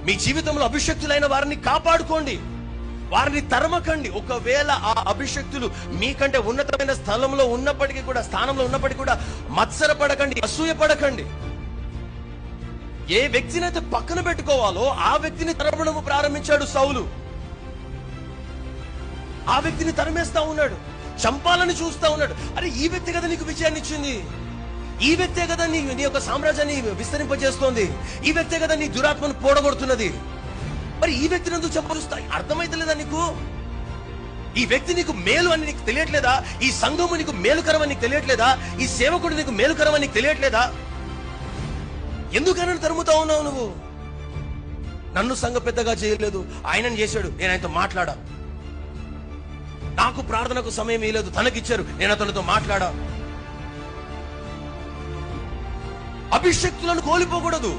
మీ జీవితంలో అభిషక్తులైన వారిని కాపాడుకోండి, వారిని తరమకండి. ఒకవేళ ఆ అభిషక్తులు మీకంటే ఉన్నతమైన స్థానంలో ఉన్నప్పటికీ కూడా మత్సరపడకండి, అసూయపడకండి. ఏ వ్యక్తినైతే పక్కన పెట్టుకోవాలో ఆ వ్యక్తిని తరమడము ప్రారంభించాడు సౌలు. ఆ వ్యక్తిని తరిమేస్తా ఉన్నాడు, చంపాలని చూస్తా ఉన్నాడు. అరే, ఈ వ్యక్తి కదా నీకు విజయాన్ని ఇచ్చింది, ఈ వ్యక్తే కదా నీ యొక్క సామ్రాజ్యాన్ని విస్తరింపజేస్తోంది, ఈ వ్యక్తే కదా నీ దురాత్మను పోడగొడుతున్నది. మరి ఈ వ్యక్తిని ఎందుకు చంపరుస్తా? అర్థమైతలేదా నీకు? ఈ వ్యక్తి నీకు మేలు అని నీకు తెలియట్లేదా? ఈ సంఘము నీకు మేలుకరం అని నీకు తెలియట్లేదా? ఈ సేవకుడు నీకు మేలుకరం అని నీకు తెలియట్లేదా? ఎందుకని తరుముతా ఉన్నావు నువ్వు? నన్ను సంఘ పెద్దగా చేయలేదు, ఆయనని చేశాడు, నేను ఆయనతో మాట్లాడా. నాకు ప్రార్థనకు సమయం ఇవ్వలేదు, తనకిచ్చారు, నేను అతనితో మాట్లాడా. అభిషక్తులను కోల్పోకూడదు.